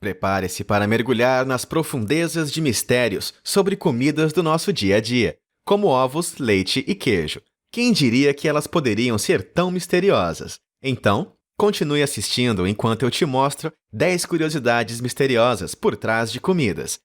Prepare-se para mergulhar nas profundezas de mistérios sobre comidas do nosso dia a dia, como ovos, leite e queijo. Quem diria que elas poderiam ser tão misteriosas? Então, continue assistindo enquanto eu te mostro 10 curiosidades misteriosas por trás de comidas.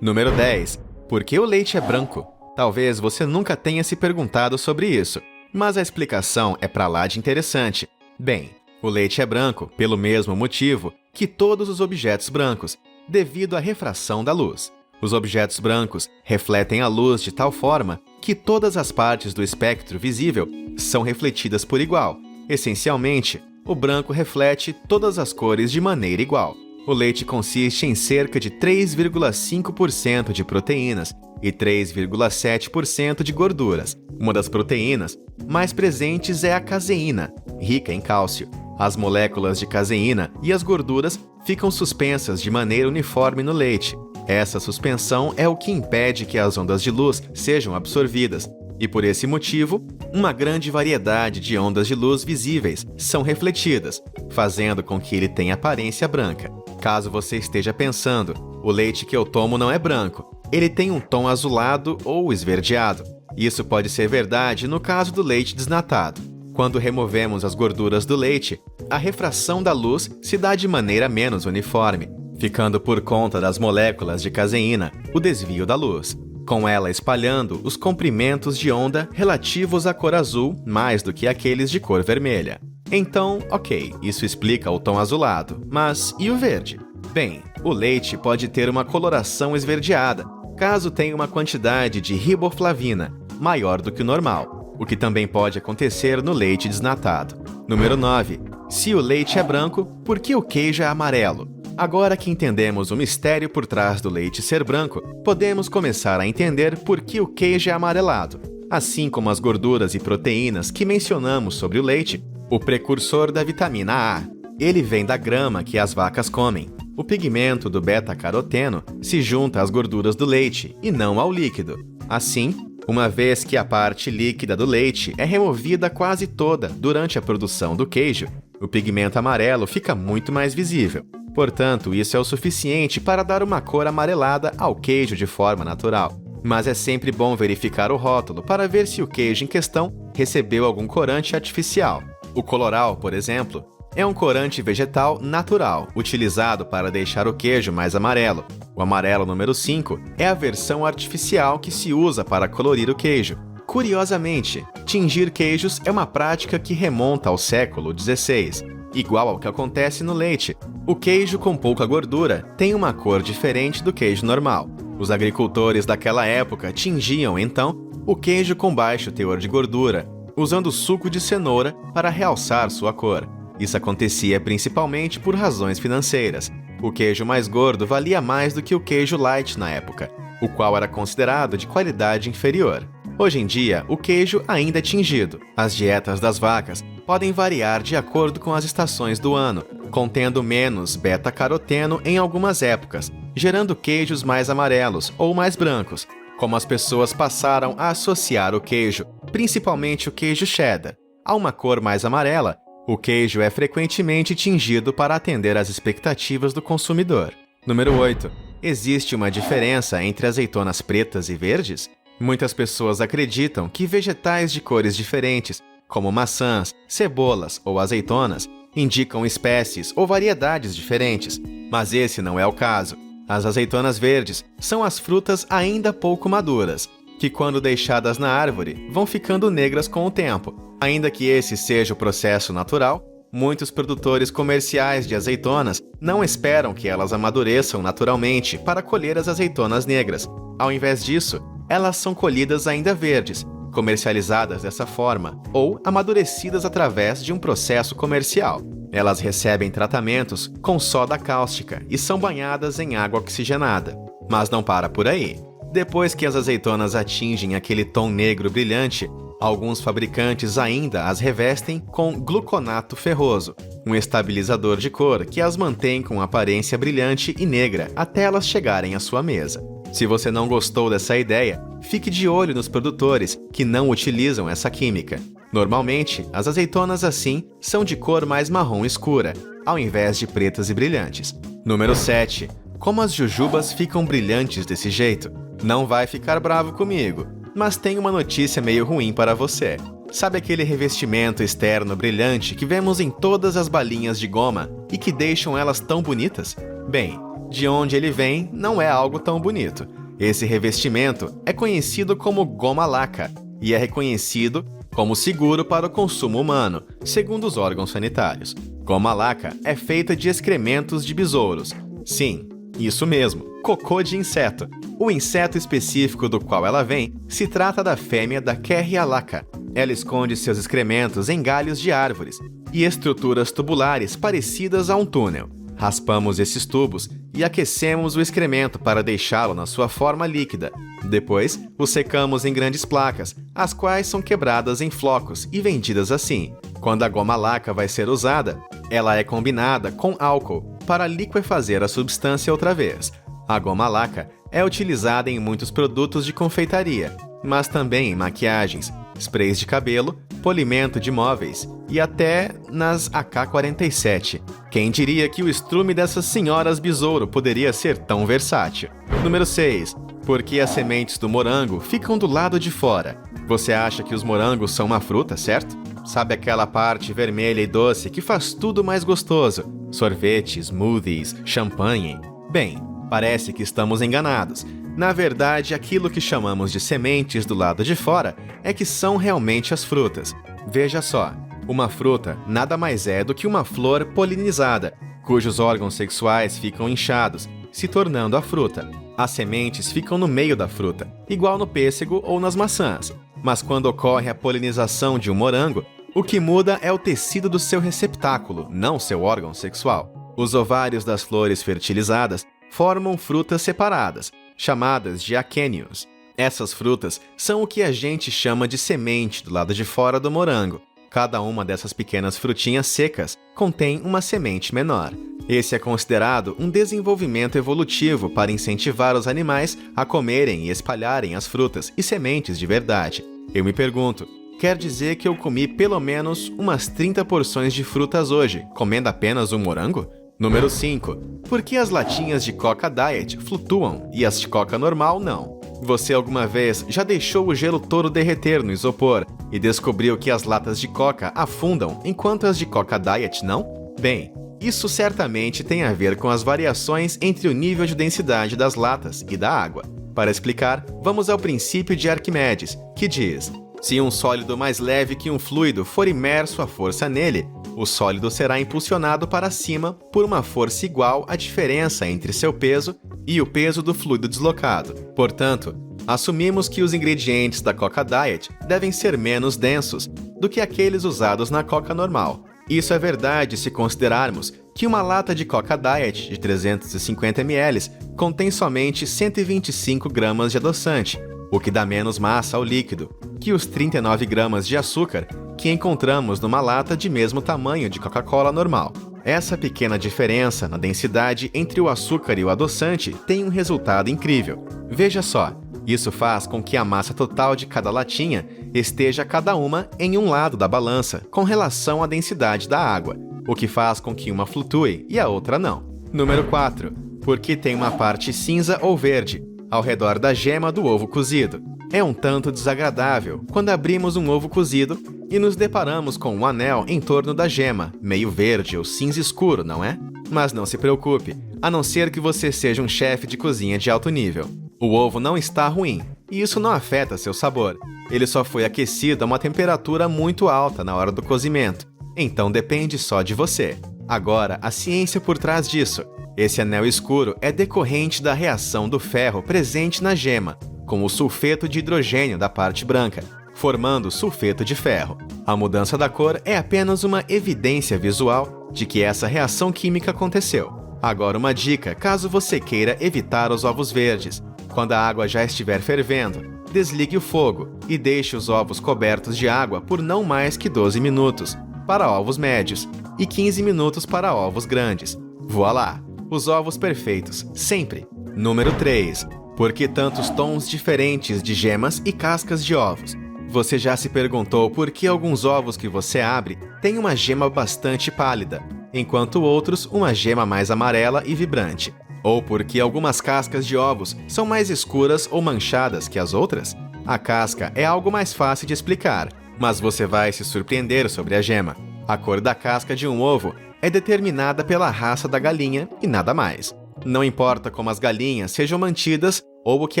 Número 10. Por que o leite é branco? Talvez você nunca tenha se perguntado sobre isso, mas a explicação é pra lá de interessante. Bem, o leite é branco pelo mesmo motivo que todos os objetos brancos, devido à refração da luz. Os objetos brancos refletem a luz de tal forma que todas as partes do espectro visível são refletidas por igual. Essencialmente, o branco reflete todas as cores de maneira igual. O leite consiste em cerca de 3,5% de proteínas e 3,7% de gorduras. Uma das proteínas mais presentes é a caseína, rica em cálcio. As moléculas de caseína e as gorduras ficam suspensas de maneira uniforme no leite. Essa suspensão é o que impede que as ondas de luz sejam absorvidas. E por esse motivo, uma grande variedade de ondas de luz visíveis são refletidas, fazendo com que ele tenha aparência branca. Caso você esteja pensando, o leite que eu tomo não é branco, ele tem um tom azulado ou esverdeado. Isso pode ser verdade no caso do leite desnatado. Quando removemos as gorduras do leite, a refração da luz se dá de maneira menos uniforme, ficando por conta das moléculas de caseína o desvio da luz, com ela espalhando os comprimentos de onda relativos à cor azul mais do que aqueles de cor vermelha. Então, ok, isso explica o tom azulado, mas e o verde? Bem, o leite pode ter uma coloração esverdeada, caso tenha uma quantidade de riboflavina maior do que o normal, o que também pode acontecer no leite desnatado. Número 9. Se o leite é branco, por que o queijo é amarelo? Agora que entendemos o mistério por trás do leite ser branco, podemos começar a entender por que o queijo é amarelado. Assim como as gorduras e proteínas que mencionamos sobre o leite, o precursor da vitamina A. Ele vem da grama que as vacas comem. O pigmento do beta-caroteno se junta às gorduras do leite e não ao líquido. Assim, uma vez que a parte líquida do leite é removida quase toda durante a produção do queijo, o pigmento amarelo fica muito mais visível. Portanto, isso é o suficiente para dar uma cor amarelada ao queijo de forma natural. Mas é sempre bom verificar o rótulo para ver se o queijo em questão recebeu algum corante artificial. O coloral, por exemplo, é um corante vegetal natural, utilizado para deixar o queijo mais amarelo. O amarelo número 5 é a versão artificial que se usa para colorir o queijo. Curiosamente, tingir queijos é uma prática que remonta ao século XVI, igual ao que acontece no leite. O queijo com pouca gordura tem uma cor diferente do queijo normal. Os agricultores daquela época tingiam, então, o queijo com baixo teor de gordura, usando suco de cenoura para realçar sua cor. Isso acontecia principalmente por razões financeiras. O queijo mais gordo valia mais do que o queijo light na época, o qual era considerado de qualidade inferior. Hoje em dia, o queijo ainda é tingido. As dietas das vacas podem variar de acordo com as estações do ano, contendo menos beta-caroteno em algumas épocas, gerando queijos mais amarelos ou mais brancos. Como as pessoas passaram a associar o queijo, principalmente o queijo cheddar, a uma cor mais amarela, o queijo é frequentemente tingido para atender às expectativas do consumidor. Número 8. Existe uma diferença entre azeitonas pretas e verdes? Muitas pessoas acreditam que vegetais de cores diferentes, como maçãs, cebolas ou azeitonas, indicam espécies ou variedades diferentes, mas esse não é o caso. As azeitonas verdes são as frutas ainda pouco maduras, que quando deixadas na árvore vão ficando negras com o tempo. Ainda que esse seja o processo natural, muitos produtores comerciais de azeitonas não esperam que elas amadureçam naturalmente para colher as azeitonas negras. Ao invés disso, elas são colhidas ainda verdes, comercializadas dessa forma, ou amadurecidas através de um processo comercial. Elas recebem tratamentos com soda cáustica e são banhadas em água oxigenada. Mas não para por aí. Depois que as azeitonas atingem aquele tom negro brilhante, alguns fabricantes ainda as revestem com gluconato ferroso, um estabilizador de cor que as mantém com aparência brilhante e negra até elas chegarem à sua mesa. Se você não gostou dessa ideia, fique de olho nos produtores que não utilizam essa química. Normalmente, as azeitonas assim são de cor mais marrom escura, ao invés de pretas e brilhantes. Número 7. Como as jujubas ficam brilhantes desse jeito? Não vai ficar bravo comigo, mas tem uma notícia meio ruim para você. Sabe aquele revestimento externo brilhante que vemos em todas as balinhas de goma e que deixam elas tão bonitas? Bem, de onde ele vem não é algo tão bonito. Esse revestimento é conhecido como goma laca e é reconhecido como seguro para o consumo humano, segundo os órgãos sanitários. Goma laca é feita de excrementos de besouros. Sim, isso mesmo, cocô de inseto. O inseto específico do qual ela vem se trata da fêmea da Kerria laca. Ela esconde seus excrementos em galhos de árvores e estruturas tubulares parecidas a um túnel. Raspamos esses tubos e aquecemos o excremento para deixá-lo na sua forma líquida. Depois, o secamos em grandes placas, as quais são quebradas em flocos e vendidas assim. Quando a goma laca vai ser usada, ela é combinada com álcool para liquefazer a substância outra vez. A goma laca é utilizada em muitos produtos de confeitaria, mas também em maquiagens, sprays de cabelo, polimento de móveis e até nas AK-47. Quem diria que o estrume dessas senhoras besouro poderia ser tão versátil? Número 6. Por que as sementes do morango ficam do lado de fora? Você acha que os morangos são uma fruta, certo? Sabe aquela parte vermelha e doce que faz tudo mais gostoso? Sorvete, smoothies, champanhe? Bem, parece que estamos enganados. Na verdade, aquilo que chamamos de sementes do lado de fora é que são realmente as frutas. Veja só, uma fruta nada mais é do que uma flor polinizada, cujos órgãos sexuais ficam inchados, se tornando a fruta. As sementes ficam no meio da fruta, igual no pêssego ou nas maçãs. Mas quando ocorre a polinização de um morango, o que muda é o tecido do seu receptáculo, não seu órgão sexual. Os ovários das flores fertilizadas formam frutas separadas, chamadas de aquênios. Essas frutas são o que a gente chama de semente do lado de fora do morango. Cada uma dessas pequenas frutinhas secas contém uma semente menor. Esse é considerado um desenvolvimento evolutivo para incentivar os animais a comerem e espalharem as frutas e sementes de verdade. Eu me pergunto, quer dizer que eu comi pelo menos umas 30 porções de frutas hoje, comendo apenas um morango? Número 5. Por que as latinhas de Coca Diet flutuam e as de Coca normal não? Você alguma vez já deixou o gelo todo derreter no isopor e descobriu que as latas de Coca afundam enquanto as de Coca Diet não? Bem, isso certamente tem a ver com as variações entre o nível de densidade das latas e da água. Para explicar, vamos ao princípio de Arquimedes, que diz: se um sólido mais leve que um fluido for imerso à força nele, o sólido será impulsionado para cima por uma força igual à diferença entre seu peso e o peso do fluido deslocado. Portanto, assumimos que os ingredientes da Coca Diet devem ser menos densos do que aqueles usados na Coca normal. Isso é verdade se considerarmos que uma lata de Coca Diet de 350 ml contém somente 125 gramas de adoçante, o que dá menos massa ao líquido que os 39 gramas de açúcar que encontramos numa lata de mesmo tamanho de Coca-Cola normal. Essa pequena diferença na densidade entre o açúcar e o adoçante tem um resultado incrível. Veja só, isso faz com que a massa total de cada latinha esteja cada uma em um lado da balança com relação à densidade da água, o que faz com que uma flutue e a outra não. Número 4. Por que tem uma parte cinza ou verde ao redor da gema do ovo cozido? É um tanto desagradável quando abrimos um ovo cozido e nos deparamos com um anel em torno da gema, meio verde ou cinza escuro, não é? Mas não se preocupe, a não ser que você seja um chefe de cozinha de alto nível. O ovo não está ruim, e isso não afeta seu sabor. Ele só foi aquecido a uma temperatura muito alta na hora do cozimento, então depende só de você. Agora, a ciência por trás disso. Esse anel escuro é decorrente da reação do ferro presente na gema com o sulfeto de hidrogênio da parte branca, formando sulfeto de ferro. A mudança da cor é apenas uma evidência visual de que essa reação química aconteceu. Agora uma dica caso você queira evitar os ovos verdes. Quando a água já estiver fervendo, desligue o fogo e deixe os ovos cobertos de água por não mais que 12 minutos para ovos médios e 15 minutos para ovos grandes. Voilá! Os ovos perfeitos, sempre! Número 3. Por que tantos tons diferentes de gemas e cascas de ovos? Você já se perguntou por que alguns ovos que você abre têm uma gema bastante pálida, enquanto outros uma gema mais amarela e vibrante? Ou por que algumas cascas de ovos são mais escuras ou manchadas que as outras? A casca é algo mais fácil de explicar, mas você vai se surpreender sobre a gema. A cor da casca de um ovo é determinada pela raça da galinha e nada mais. Não importa como as galinhas sejam mantidas ou o que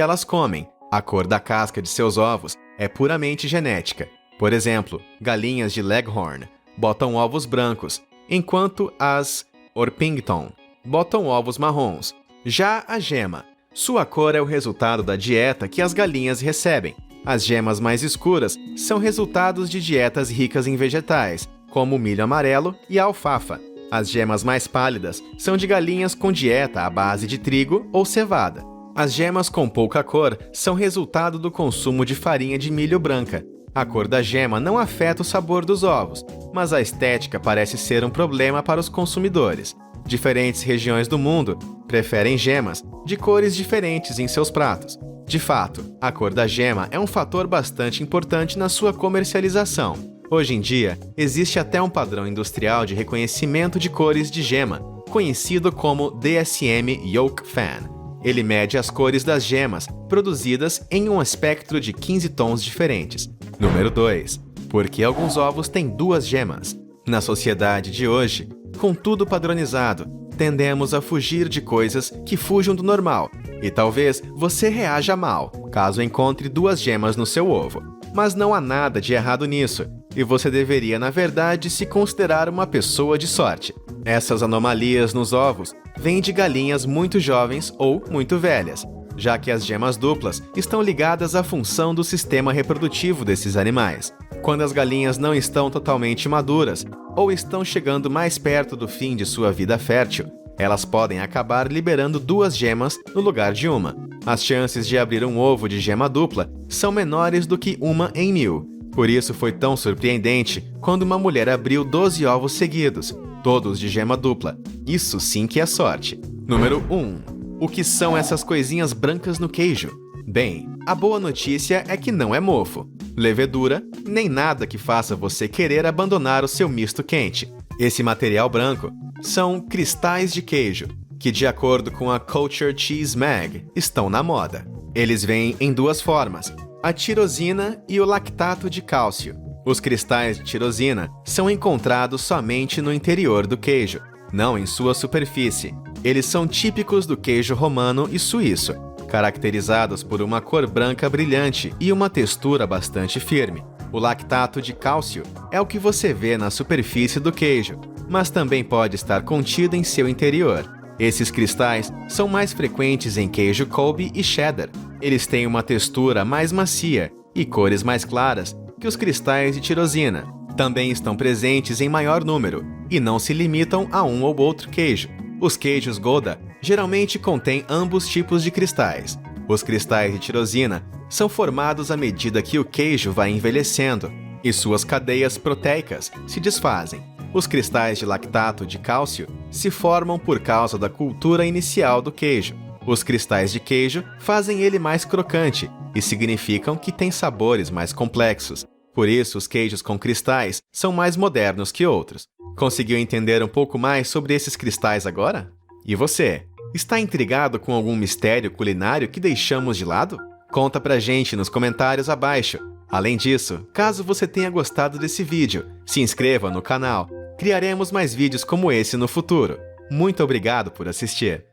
elas comem, a cor da casca de seus ovos é puramente genética. Por exemplo, galinhas de Leghorn botam ovos brancos, enquanto as Orpington botam ovos marrons. Já a gema, sua cor é o resultado da dieta que as galinhas recebem. As gemas mais escuras são resultados de dietas ricas em vegetais, como o milho amarelo e a alfafa. As gemas mais pálidas são de galinhas com dieta à base de trigo ou cevada. As gemas com pouca cor são resultado do consumo de farinha de milho branca. A cor da gema não afeta o sabor dos ovos, mas a estética parece ser um problema para os consumidores. Diferentes regiões do mundo preferem gemas de cores diferentes em seus pratos. De fato, a cor da gema é um fator bastante importante na sua comercialização. Hoje em dia, existe até um padrão industrial de reconhecimento de cores de gema, conhecido como DSM Yolk Fan. Ele mede as cores das gemas produzidas em um espectro de 15 tons diferentes. Número 2. Por que alguns ovos têm duas gemas? Na sociedade de hoje, com tudo padronizado, tendemos a fugir de coisas que fujam do normal, e talvez você reaja mal caso encontre duas gemas no seu ovo. Mas não há nada de errado nisso, e você deveria, na verdade, se considerar uma pessoa de sorte. Essas anomalias nos ovos vêm de galinhas muito jovens ou muito velhas, já que as gemas duplas estão ligadas à função do sistema reprodutivo desses animais. Quando as galinhas não estão totalmente maduras ou estão chegando mais perto do fim de sua vida fértil, elas podem acabar liberando duas gemas no lugar de uma. As chances de abrir um ovo de gema dupla são menores do que 1 em 1000. Por isso foi tão surpreendente quando uma mulher abriu 12 ovos seguidos, todos de gema dupla. Isso sim que é sorte. Número 1. O que são essas coisinhas brancas no queijo? Bem, a boa notícia é que não é mofo, levedura, nem nada que faça você querer abandonar o seu misto quente. Esse material branco são cristais de queijo, que de acordo com a Culture Cheese Mag, estão na moda. Eles vêm em duas formas, a tirosina e o lactato de cálcio. Os cristais de tirosina são encontrados somente no interior do queijo, não em sua superfície. Eles são típicos do queijo romano e suíço, caracterizados por uma cor branca brilhante e uma textura bastante firme. O lactato de cálcio é o que você vê na superfície do queijo, mas também pode estar contido em seu interior. Esses cristais são mais frequentes em queijo Colby e cheddar. Eles têm uma textura mais macia e cores mais claras que os cristais de tirosina. Também estão presentes em maior número e não se limitam a um ou outro queijo. Os queijos Gouda geralmente contêm ambos tipos de cristais. Os cristais de tirosina são formados à medida que o queijo vai envelhecendo e suas cadeias proteicas se desfazem. Os cristais de lactato de cálcio se formam por causa da cultura inicial do queijo. Os cristais de queijo fazem ele mais crocante e significam que tem sabores mais complexos. Por isso, os queijos com cristais são mais modernos que outros. Conseguiu entender um pouco mais sobre esses cristais agora? E você? Está intrigado com algum mistério culinário que deixamos de lado? Conta pra gente nos comentários abaixo. Além disso, caso você tenha gostado desse vídeo, se inscreva no canal. Criaremos mais vídeos como esse no futuro. Muito obrigado por assistir.